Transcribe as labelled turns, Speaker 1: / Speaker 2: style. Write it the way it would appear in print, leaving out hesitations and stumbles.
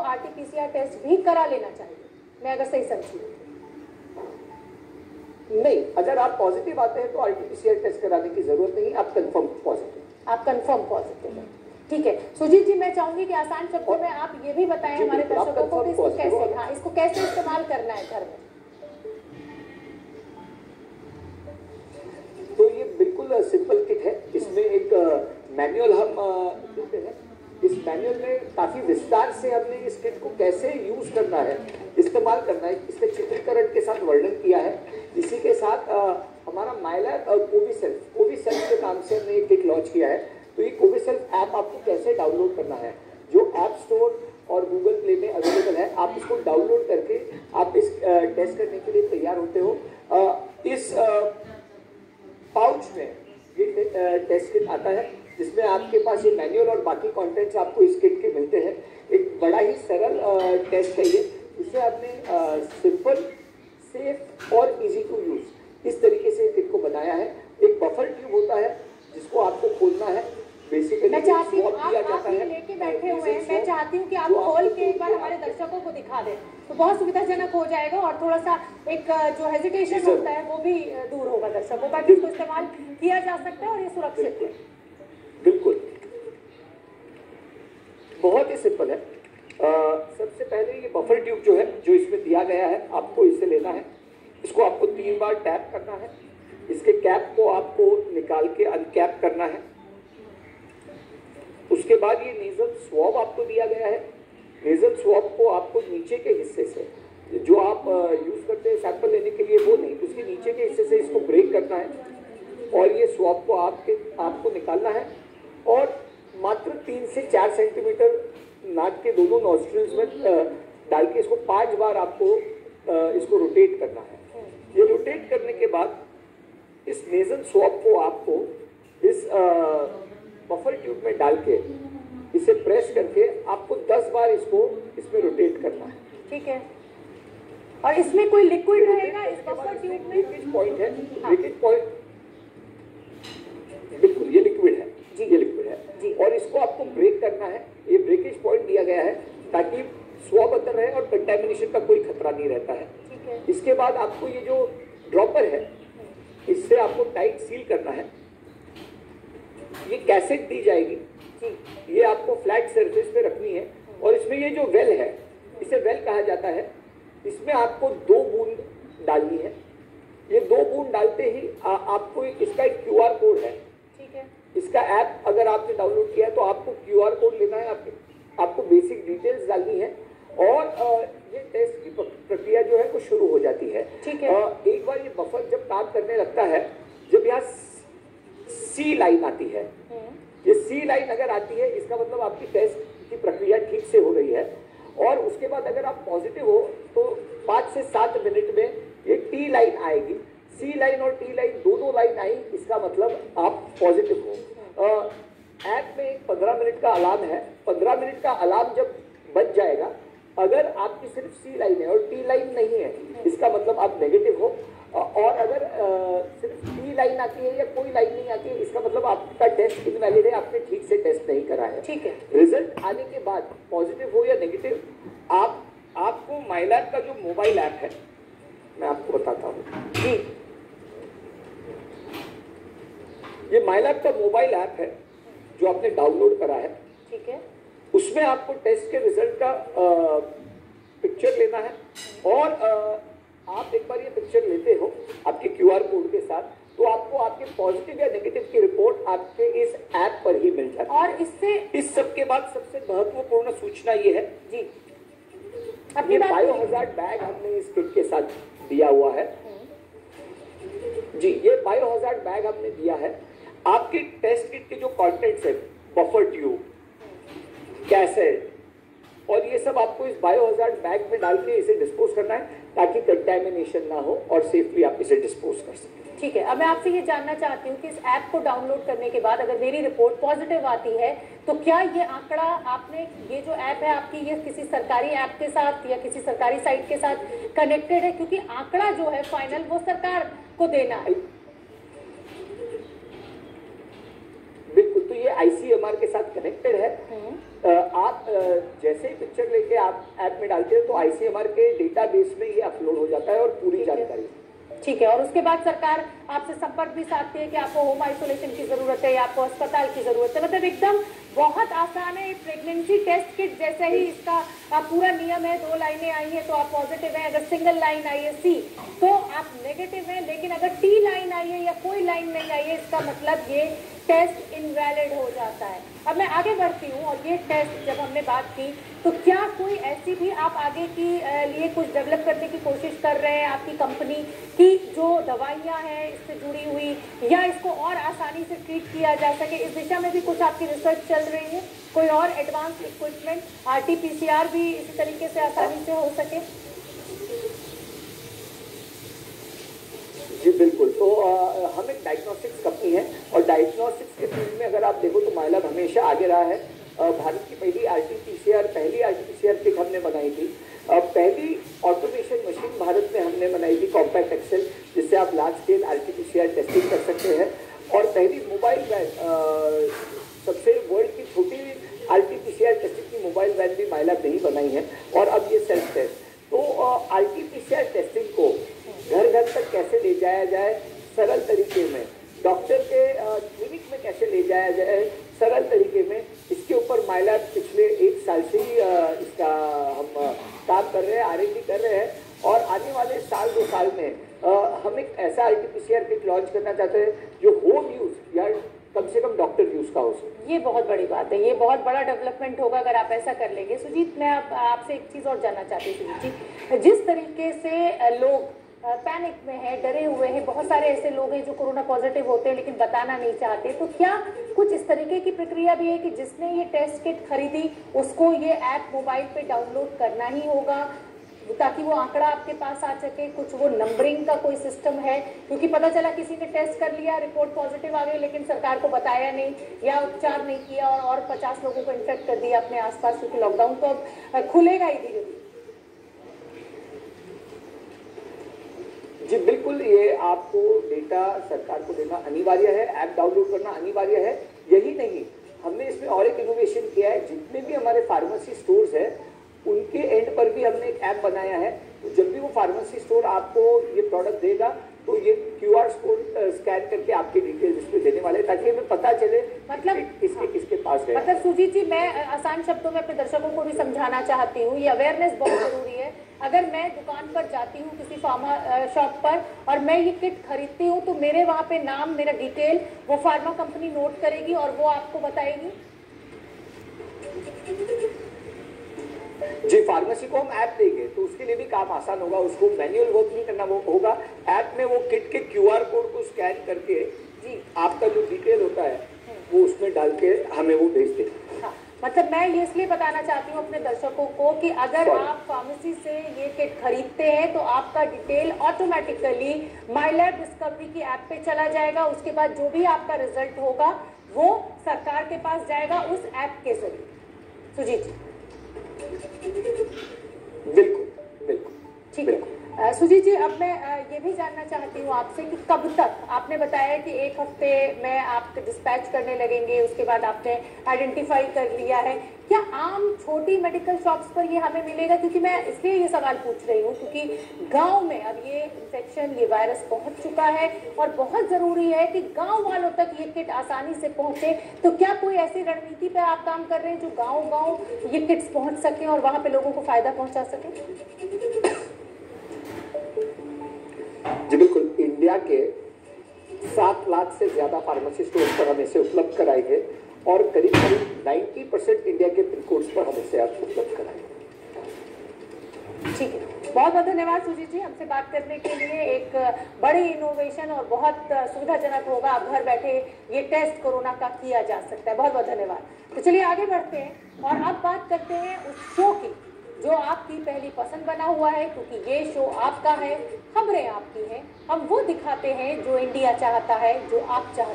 Speaker 1: RTPCR test भी करा लेना चाहिए, मैं अगर सही समझी?
Speaker 2: नहीं, अगर आप पॉजिटिव आते हैं तो आरटीपीसीआर टेस्ट कराने की जरूरत नहीं, आप कंफर्म पॉजिटिव
Speaker 1: है। ठीक है सुजीत जी, मैं चाहूंगी कि आसान शब्दों में आप ये भी बताएं हमारे दर्शकों को कि इसको कैसे इस्तेमाल करना है घर में।
Speaker 2: तो ये बिल्कुल सिंपल किट है। इसमें एक मैनुअल हम देते हैं। इस मैनुअल में काफी विस्तार से हमने इस किट को कैसे यूज करना है, इस्तेमाल करना है, इसके चित्रीकरण के साथ वर्णन किया है। इसी के साथ हमारा माइलैब कोविसेल्फ के नाम से हमने ये किट लॉन्च किया है। तो ये कोविसेल्फ ऐप आपको कैसे डाउनलोड करना है, जो ऐप स्टोर और गूगल प्ले में अवेलेबल है, आप इसको डाउनलोड करके आप इस टेस्ट करने के लिए तैयार होते हो। इस पाउच में ये टेस्ट किट आता है, जिसमें आपके पास ये मैनुअल और बाकी कंटेंट्स आपको इस किट के मिलते हैं। एक बड़ा ही सरल टेस्ट है ये। इसे आपने सिंपल, सेफ और इजी टू यूज इस तरीके से किट को बनाया है। एक बफर ट्यूब होता है जिसको आपको खोलना है। बेसिकली
Speaker 1: मैं चाहती हूँ आप ये लेके बैठे हुए हैं, मैं चाहती हूँ कि आप खोल के एक बार हमारे दर्शकों को दिखा दें, तो बहुत सुविधाजनक हो जाएगा और थोड़ा सा एक जो हेजिटेशन होता है वो भी दूर होगा दर्शकों का, कि इसको इस्तेमाल किया जा सकता है और ये सुरक्षित है।
Speaker 2: बिल्कुल, बहुत ही सिंपल है। सबसे पहले ये बफर ट्यूब जो है, जो इसमें दिया गया है, आपको इसे लेना है। इसको आपको 3 बार टैप करना है। इसके कैप को आपको निकाल के अनकैप करना है। उसके बाद ये नेजल स्वॉब आपको दिया गया है। नेजल स्वॉब को आपको नीचे के हिस्से से, जो आप यूज करते हैं सैंपल लेने के लिए, वो नहीं, उसके नीचे के हिस्से से इसको ब्रेक करना है और ये स्वॉब को आपको निकालना है और मात्र 3 से 4 सेंटीमीटर नाक के दोनों नॉस्ट्रिल्स में डाल के इसको 5 बार आपको इसको रोटेट करना है। ये रोटेट करने के बाद इस नेजल स्वॉब को आपको इस बफर ट्यूब में डाल के इसे प्रेस करके आपको 10 बार इसमें रोटेट करना है।
Speaker 1: ठीक है, और इसमें कोई लिक्विड रहेगा इस बफर ट्यूब में?
Speaker 2: ब्रेकेज पॉइंट है। ब्रेकेज पॉइंट बिल्कुल ये लिक्विड है जी, ये लिक्विड है जी। और इसको आपको ब्रेक करना है। ये ब्रेकेज पॉइंट दिया गया है ताकि स्वॉब अंदर रहे और कंटेमिनेशन का कोई खतरा नहीं रहता है।
Speaker 1: ठीक है।
Speaker 2: इसके बाद आपको ये जो ड्रॉपर है, इससे आपको टाइट सील करना है। ये कैसेट दी जाएगी, ये आपको फ्लैट सरफेस पे रखनी है और इसमें ये जो वेल है, इसे वेल कहा जाता है। इसमें आपको 2 बूंद डालनी है। ये 2 बूंद डालते ही आपको इसका एक QR कोड है।
Speaker 1: ठीक है।
Speaker 2: इसका ऐप अगर आपने डाउनलोड किया है तो आपको QR कोड लेना है, आपको बेसिक डिटेल्स डालनी है और ये टेस्ट की प्रक्रिया जो है वो शुरू हो जाती है।
Speaker 1: ठीक है।
Speaker 2: एक बार ये बफर जब काम करने लगता है, जब यहाँ C लाइन आती है, ये C लाइन अगर आती है, इसका मतलब आपकी टेस्ट की प्रक्रिया ठीक से हो रही है। और उसके बाद अगर आप पॉजिटिव हो तो 5 से 7 मिनट में ये T लाइन आएगी। C लाइन और T लाइन दोनों लाइन आई, इसका मतलब आप पॉजिटिव हो। ऐप में एक 15 मिनट का अलार्म है। 15 मिनट का अलार्म जब बज जाएगा, अगर आपकी सिर्फ C लाइन है और T लाइन नहीं है, इसका मतलब आप नेगेटिव हो। और अगर सिर्फ T लाइन आती है या कोई लाइन नहीं आती है, इसका मतलब आपका टेस्ट इनवैलिड है, आपने ठीक से टेस्ट नहीं करा है।
Speaker 1: ठीक है।
Speaker 2: रिजल्ट आने के बाद पॉजिटिव हो या नेगेटिव, आपको माइलैब का जो मोबाइल ऐप है, मैं आपको बताता हूँ जी। ये माइलैब का मोबाइल ऐप है जो आपने डाउनलोड करा है।
Speaker 1: ठीक है।
Speaker 2: उसमें आपको टेस्ट के रिजल्ट का पिक्चर लेना है और आप एक बार ये पिक्चर लेते हो आपके QR कोड के साथ, तो आपको आपके पॉजिटिव या नेगेटिव की रिपोर्ट आपके इस ऐप पर ही मिल जाती है।
Speaker 1: और इससे
Speaker 2: इस सब के बाद सबसे महत्वपूर्ण सूचना ये है जी,
Speaker 1: ये
Speaker 2: बायोहजार्ड बैग हमने इस किट के साथ दिया हुआ है जी। ये बायोहजार्ड बैग हमने दिया है। आपके टेस्ट किट के जो कंटेंट्स है, बफर ट्यूब, कैसेट और ये सब आपको इस बायोहजार्ड बैग में डाल के इसे डिस्पोज करना है ताकि कंटेमिनेशन ना हो और सेफली आप इसे डिस्पोज कर सकें।
Speaker 1: ठीक है। अब मैं आपसे ये जानना चाहती हूँ कि इस ऐप को डाउनलोड करने के बाद अगर मेरी रिपोर्ट पॉजिटिव आती है तो क्या ये आंकड़ा आपने, ये जो ऐप है आपकी, ये किसी सरकारी ऐप के साथ या किसी सरकारी साइट के साथ कनेक्टेड है? क्योंकि आंकड़ा जो है फाइनल वो सरकार को देना है।
Speaker 2: बिल्कुल, तो ये ICMR के साथ कनेक्टेड है। आप जैसे ही पिक्चर लेके आप ऐप में डालते हैं तो ICMR के डेटाबेस में ये अपलोड हो जाता है और पूरी जानकारी।
Speaker 1: ठीक है, और उसके बाद सरकार आपसे संपर्क भी साधती है कि आपको होम आइसोलेशन की जरूरत है या आपको अस्पताल की जरूरत है। मतलब एकदम बहुत आसान है। प्रेगनेंसी टेस्ट किट जैसे ही इसका पूरा नियम है। 2 लाइनें आई है तो आप पॉजिटिव हैं, अगर सिंगल लाइन आई है C तो आप नेगेटिव हैं, लेकिन अगर T लाइन आई है या कोई लाइन नहीं आई है इसका मतलब ये टेस्ट इनवैलिड हो जाता है। अब मैं आगे बढ़ती हूँ, और ये टेस्ट जब हमने बात की तो क्या कोई ऐसी भी आप आगे की लिए कुछ डेवलप करने की कोशिश कर रहे हैं आपकी कंपनी की, जो दवाइयाँ हैं इससे जुड़ी हुई, या इसको और आसानी से ट्रीट किया जा सके, इस दिशा में भी कुछ आपकी रिसर्च चल रही है? कोई और एडवांस इक्विपमेंट RT-PCR भी इसी तरीके से आसानी से हो सके?
Speaker 2: जी बिल्कुल। तो हम एक डायग्नोस्टिक्स कंपनी है और डायग्नोस्टिक्स के फील्ड में अगर आप देखो तो माइलैब हमेशा आगे रहा है। भारत की पहली RT-PCR किट हमने बनाई थी। पहली ऑटोमेशन मशीन भारत में हमने बनाई थी, कॉम्पैक्ट एक्सेल, जिससे आप लार्ज स्केल RT-PCR टेस्टिंग कर सकते हैं। और पहली मोबाइल वैन, सबसे वर्ल्ड की छोटी RT-PCR टेस्टिंग की मोबाइल वैन भी माइलैब ने ही बनाई है। और अब ये सेल्फ टेस्ट। तो RT-PCR टेस्टिंग को घर घर तक कैसे ले जाया जाए सरल तरीके में, डॉक्टर के क्लिनिक में कैसे ले जाया जाए सरल तरीके में, इसके ऊपर माइलैब पिछले 1 साल से ही इसका हम काम कर रहे हैं, R&D कर रहे हैं। और आने वाले साल 2 साल में हम एक ऐसा RT-PCR किट लॉन्च करना चाहते हैं जो होम यूज या कम से कम डॉक्टर यूज का हो सके।
Speaker 1: ये बहुत बड़ी बात है, ये बहुत बड़ा डेवलपमेंट होगा अगर आप ऐसा कर लेंगे। सुजीत, मैं आपसे एक चीज़ और जानना चाहती हूँ। सुजीत जी, जिस तरीके से लोग पैनिक में है, डरे हुए हैं, बहुत सारे ऐसे लोग हैं जो कोरोना पॉजिटिव होते हैं लेकिन बताना नहीं चाहते, तो क्या कुछ इस तरीके की प्रक्रिया भी है कि जिसने ये टेस्ट किट खरीदी उसको ये ऐप मोबाइल पे डाउनलोड करना ही होगा ताकि वो आंकड़ा आपके पास आ सके? कुछ वो नंबरिंग का कोई सिस्टम है? क्योंकि पता चला किसी ने टेस्ट कर लिया, रिपोर्ट पॉजिटिव आ गई, लेकिन सरकार को बताया नहीं या उपचार नहीं किया और 50 लोगों को इन्फेक्ट कर दिया अपने आसपास, क्योंकि लॉकडाउन तो अब खुलेगा ही धीरे धीरे।
Speaker 2: जी बिल्कुल, ये आपको डेटा सरकार को देना अनिवार्य है, ऐप डाउनलोड करना अनिवार्य है। यही नहीं, हमने इसमें और एक इनोवेशन किया है। जितने भी हमारे फार्मेसी स्टोर्स हैं उनके एंड पर भी हमने एक ऐप बनाया है। तो जब भी वो फार्मेसी स्टोर आपको ये प्रोडक्ट देगा तो ये QR कोड स्कैन करके आपके डिटेल्स इसमें देने वाले हैं ताकि हमें पता चले मतलब किसके पास है।
Speaker 1: मतलब सुजीत जी, मैं आसान शब्दों में अपने दर्शकों को भी समझाना चाहती हूँ, ये अवेयरनेस बहुत जरूरी है। अगर मैं दुकान पर जाती हूँ किसी फार्मा शॉप पर और मैं ये किट खरीदती हूँ तो मेरे वहाँ पे नाम, मेरा डिटेल वो फार्मा कंपनी नोट करेगी और वो आपको बताएगी?
Speaker 2: जी, फार्मेसी को हम ऐप देंगे तो उसके लिए भी काम आसान होगा, उसको मैनुअल वर्क नहीं करना होगा। ऐप में वो किट के QR कोड को स्कैन करके जी आपका जो डिटेल होता है वो उसमें डाल के हमें वो भेज देंगे।
Speaker 1: हाँ, मतलब मैं ये इसलिए बताना चाहती हूँ अपने दर्शकों को कि अगर आप फार्मेसी से ये किट खरीदते हैं तो आपका डिटेल ऑटोमेटिकली माइलैब डिस्कवरी की ऐप पे चला जाएगा। उसके बाद जो भी आपका रिजल्ट होगा वो सरकार के पास जाएगा उस ऐप के जरिए। सुजीत जी,
Speaker 2: बिल्कुल बिल्कुल
Speaker 1: ठीक है। सुजीत जी, अब मैं ये भी जानना चाहती हूँ आपसे कि कब तक, आपने बताया कि 1 हफ्ते में आप डिस्पैच करने लगेंगे, उसके बाद आपने आइडेंटिफाई कर लिया है, क्या आम छोटी मेडिकल शॉप्स पर ये हमें मिलेगा? क्योंकि मैं इसलिए ये सवाल पूछ रही हूँ क्योंकि गांव में अब ये इन्फेक्शन, ये वायरस पहुंच चुका है और बहुत जरूरी है कि गांव वालों तक ये किट आसानी से पहुंचे। तो क्या कोई ऐसी रणनीति पे आप काम कर रहे हैं जो गाँव ये किट्स पहुंच सके और वहां पे लोगों को फायदा पहुंचा सके?
Speaker 2: जी बिल्कुल, इंडिया के 7 लाख से ज्यादा फार्मेसी स्टोर्स पर हम इसे उपलब्ध कराएंगे और करीब 90% इंडिया के पिन कोड्स पर हम इसे उपलब्ध कराएंगे।
Speaker 1: ठीक है, बहुत बहुत धन्यवाद सुजीत जी, हमसे बात करने के लिए। एक बड़ी इनोवेशन और बहुत सुविधाजनक होगा, आप घर बैठे ये टेस्ट कोरोना का किया जा सकता है। बहुत बहुत धन्यवाद। तो चलिए आगे बढ़ते हैं और अब बात करते हैं उस शो की जो आपकी पहली पसंद बना हुआ है, क्योंकि ये शो आपका है, खबरें आपकी हैं, हम वो दिखाते हैं जो इंडिया चाहता है, जो आप चाहते हैं।